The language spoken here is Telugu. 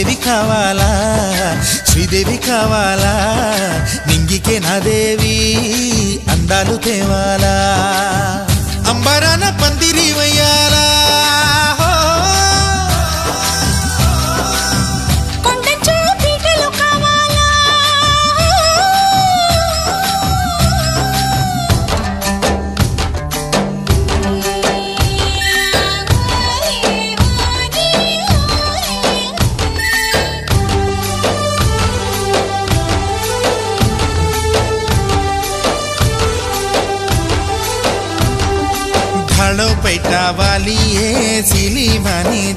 భూదేవి కావాలా శ్రీదేవి కావాలా నింగికే నా దేవి అందాలు తేవాలా అంబరాన పందిరి వయ్యాలా ढालो पैटा वाली सिली मानी